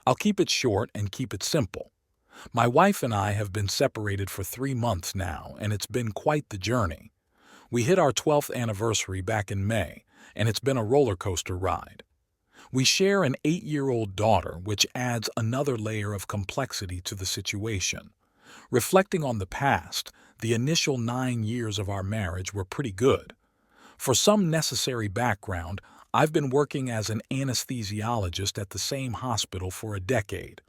I'll keep it short and keep it simple. My wife and I have been separated for 3 months now, and it's been quite the journey. We hit our 12th anniversary back in May, and it's been a roller coaster ride. We share an 8-year-old daughter, which adds another layer of complexity to the situation. Reflecting on the past, the initial 9 years of our marriage were pretty good. For some necessary background, I've been working as an anesthesiologist at the same hospital for a decade.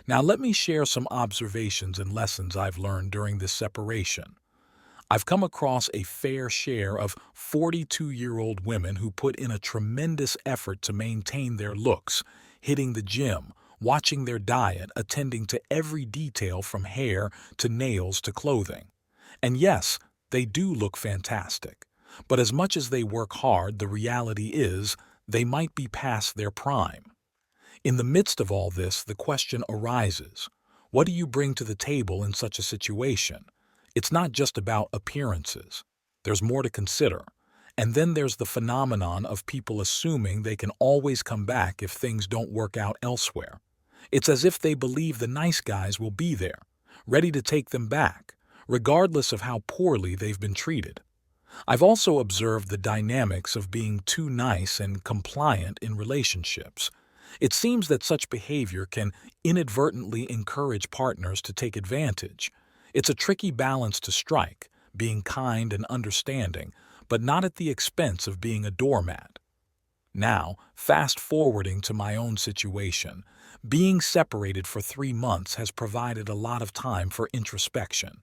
Now let me share some observations and lessons I've learned during this separation. I've come across a fair share of 42-year-old women who put in a tremendous effort to maintain their looks, hitting the gym, watching their diet, attending to every detail from hair to nails to clothing. And yes, they do look fantastic. But as much as they work hard, the reality is they might be past their prime. In the midst of all this, the question arises, what do you bring to the table in such a situation? It's not just about appearances. There's more to consider. And then there's the phenomenon of people assuming they can always come back if things don't work out elsewhere. It's as if they believe the nice guys will be there, ready to take them back, regardless of how poorly they've been treated. I've also observed the dynamics of being too nice and compliant in relationships. It seems that such behavior can inadvertently encourage partners to take advantage. It's a tricky balance to strike, being kind and understanding, but not at the expense of being a doormat. Now, fast forwarding to my own situation, being separated for 3 months has provided a lot of time for introspection.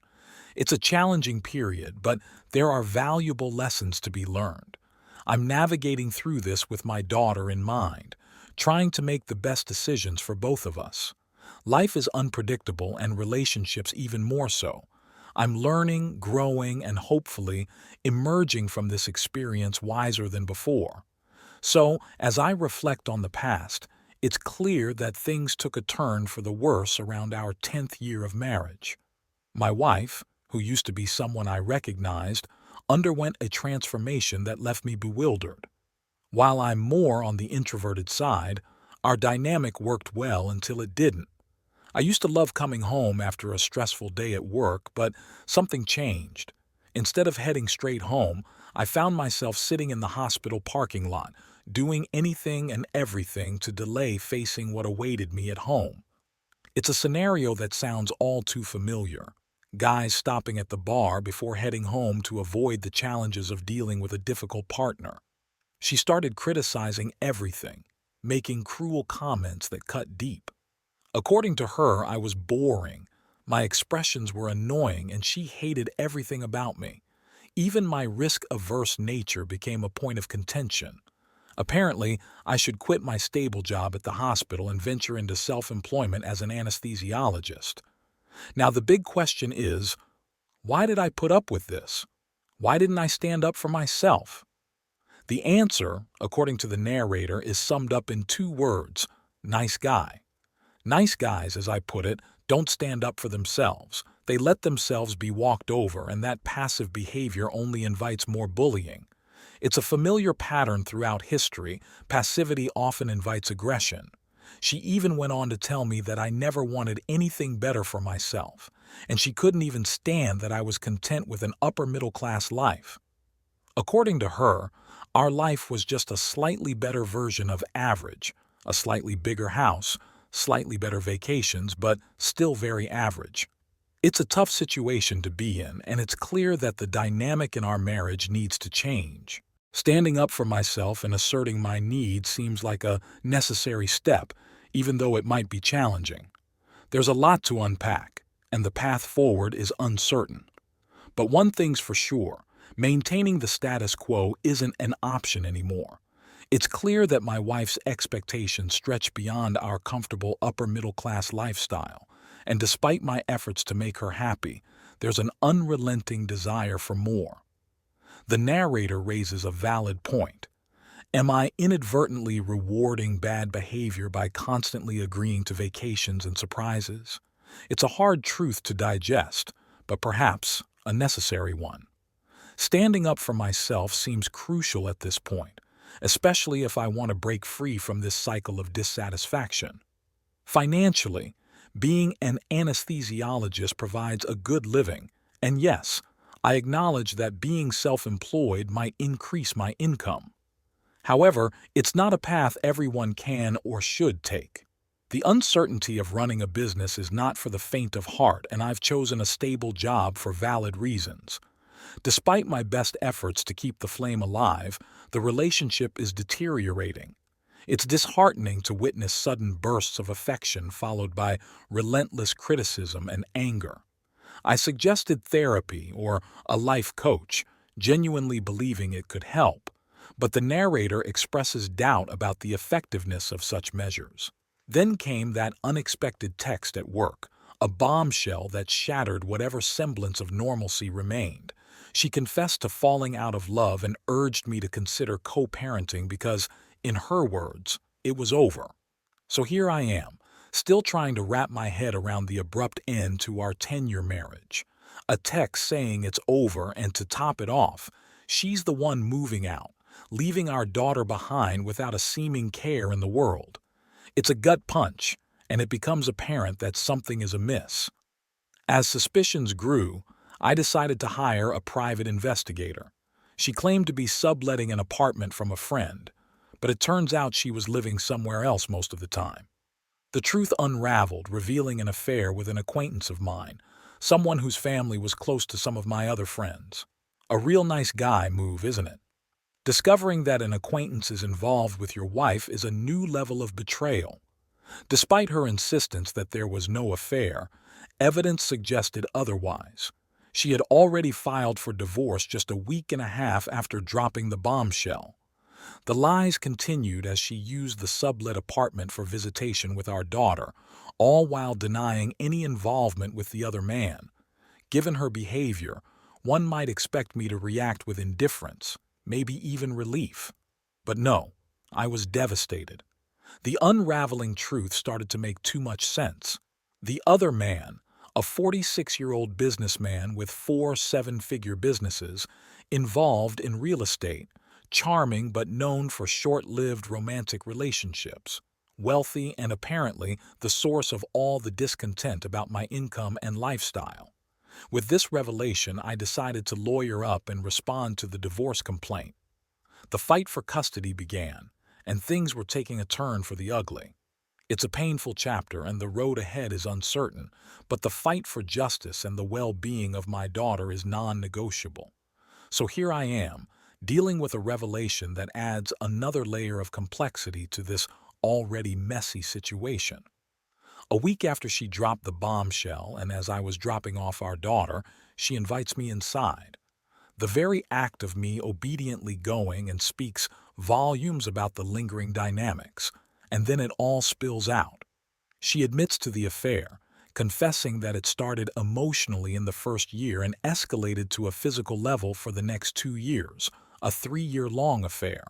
It's a challenging period, but there are valuable lessons to be learned. I'm navigating through this with my daughter in mind, trying to make the best decisions for both of us. Life is unpredictable and relationships even more so. I'm learning, growing, and hopefully emerging from this experience wiser than before. So, as I reflect on the past, it's clear that things took a turn for the worse around our 10th year of marriage. My wife, who used to be someone I recognized, underwent a transformation that left me bewildered. While I'm more on the introverted side, our dynamic worked well until it didn't. I used to love coming home after a stressful day at work, but something changed. Instead of heading straight home, I found myself sitting in the hospital parking lot, doing anything and everything to delay facing what awaited me at home. It's a scenario that sounds all too familiar. Guys stopping at the bar before heading home to avoid the challenges of dealing with a difficult partner. She started criticizing everything, making cruel comments that cut deep. According to her, I was boring. My expressions were annoying and she hated everything about me. Even my risk-averse nature became a point of contention. Apparently, I should quit my stable job at the hospital and venture into self-employment as an anesthesiologist. Now the big question is, why did I put up with this? Why didn't I stand up for myself? The answer, according to the narrator, is summed up in 2 words: nice guy. Nice guys, as I put it, don't stand up for themselves. They let themselves be walked over, and that passive behavior only invites more bullying. It's a familiar pattern throughout history. Passivity often invites aggression. She even went on to tell me that I never wanted anything better for myself, and she couldn't even stand that I was content with an upper-middle-class life. According to her, our life was just a slightly better version of average, a slightly bigger house, slightly better vacations, but still very average. It's a tough situation to be in, and it's clear that the dynamic in our marriage needs to change. Standing up for myself and asserting my needs seems like a necessary step, even though it might be challenging. There's a lot to unpack, and the path forward is uncertain. But one thing's for sure, maintaining the status quo isn't an option anymore. It's clear that my wife's expectations stretch beyond our comfortable upper-middle-class lifestyle, and despite my efforts to make her happy, there's an unrelenting desire for more. The narrator raises a valid point. Am I inadvertently rewarding bad behavior by constantly agreeing to vacations and surprises? It's a hard truth to digest, but perhaps a necessary one. Standing up for myself seems crucial at this point, especially if I want to break free from this cycle of dissatisfaction. Financially, being an anesthesiologist provides a good living, and yes, I acknowledge that being self-employed might increase my income. However, it's not a path everyone can or should take. The uncertainty of running a business is not for the faint of heart, and I've chosen a stable job for valid reasons. Despite my best efforts to keep the flame alive, the relationship is deteriorating. It's disheartening to witness sudden bursts of affection followed by relentless criticism and anger. I suggested therapy or a life coach, genuinely believing it could help, but the narrator expresses doubt about the effectiveness of such measures. Then came that unexpected text at work, a bombshell that shattered whatever semblance of normalcy remained. She confessed to falling out of love and urged me to consider co-parenting because, in her words, it was over. So here I am, still trying to wrap my head around the abrupt end to our 10-year marriage. A text saying it's over, and to top it off, she's the one moving out, leaving our daughter behind without a seeming care in the world. It's a gut punch, and it becomes apparent that something is amiss. As suspicions grew, I decided to hire a private investigator. She claimed to be subletting an apartment from a friend, but it turns out she was living somewhere else most of the time. The truth unraveled, revealing an affair with an acquaintance of mine, someone whose family was close to some of my other friends. A real nice guy move, isn't it? Discovering that an acquaintance is involved with your wife is a new level of betrayal. Despite her insistence that there was no affair, evidence suggested otherwise. She had already filed for divorce just a week and a half after dropping the bombshell. The lies continued as she used the sublet apartment for visitation with our daughter, all while denying any involvement with the other man. Given her behavior, one might expect me to react with indifference, maybe even relief. But no, I was devastated. The unraveling truth started to make too much sense. The other man, a 46-year-old businessman with 4 seven-figure businesses, involved in real estate, charming but known for short-lived romantic relationships, wealthy and apparently the source of all the discontent about my income and lifestyle. With this revelation, I decided to lawyer up and respond to the divorce complaint. The fight for custody began, and things were taking a turn for the ugly. It's a painful chapter, and the road ahead is uncertain, but the fight for justice and the well-being of my daughter is non-negotiable. So here I am, dealing with a revelation that adds another layer of complexity to this already messy situation. A week after she dropped the bombshell, and as I was dropping off our daughter, she invites me inside. The very act of me obediently going and speaks volumes about the lingering dynamics, and then it all spills out. She admits to the affair, confessing that it started emotionally in the first year and escalated to a physical level for the next 2 years, a 3-year-long affair.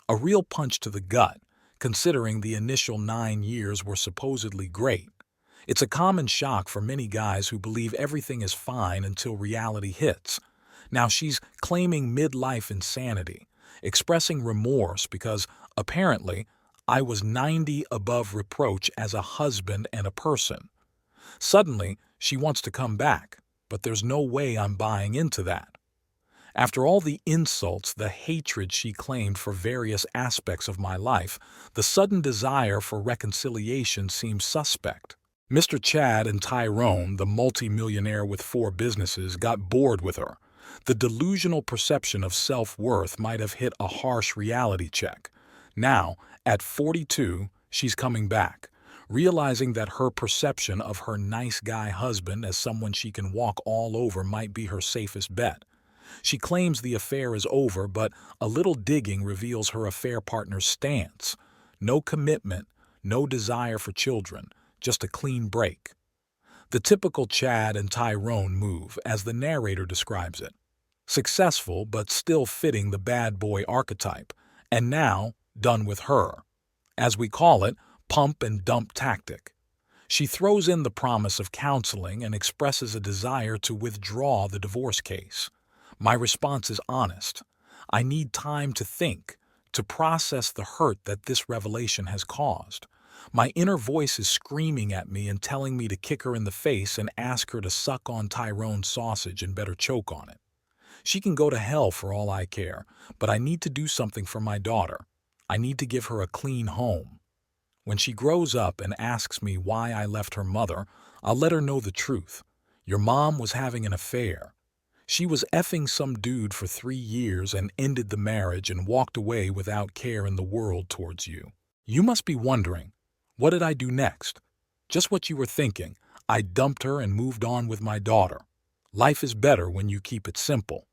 A real punch to the gut, considering the initial 9 years were supposedly great. It's a common shock for many guys who believe everything is fine until reality hits. Now she's claiming midlife insanity, expressing remorse because, apparently, I was 90 above reproach as a husband and a person. Suddenly, she wants to come back, but there's no way I'm buying into that. After all the insults, the hatred she claimed for various aspects of my life, the sudden desire for reconciliation seems suspect. Mr. Chad and Tyrone, the multimillionaire with 4 businesses, got bored with her. The delusional perception of self-worth might have hit a harsh reality check. Now, at 42, she's coming back, realizing that her perception of her nice guy husband as someone she can walk all over might be her safest bet. She claims the affair is over, but a little digging reveals her affair partner's stance. No commitment, no desire for children, just a clean break. The typical Chad and Tyrone move, as the narrator describes it. Successful, but still fitting the bad boy archetype, and now done with her. As we call it, pump and dump tactic. She throws in the promise of counseling and expresses a desire to withdraw the divorce case. My response is honest. I need time to think, to process the hurt that this revelation has caused. My inner voice is screaming at me and telling me to kick her in the face and ask her to suck on Tyrone's sausage and better choke on it. She can go to hell for all I care, but I need to do something for my daughter. I need to give her a clean home. When she grows up and asks me why I left her mother, I'll let her know the truth. Your mom was having an affair. She was effing some dude for 3 years and ended the marriage and walked away without care in the world towards you. You must be wondering, what did I do next? Just what you were thinking. I dumped her and moved on with my daughter. Life is better when you keep it simple.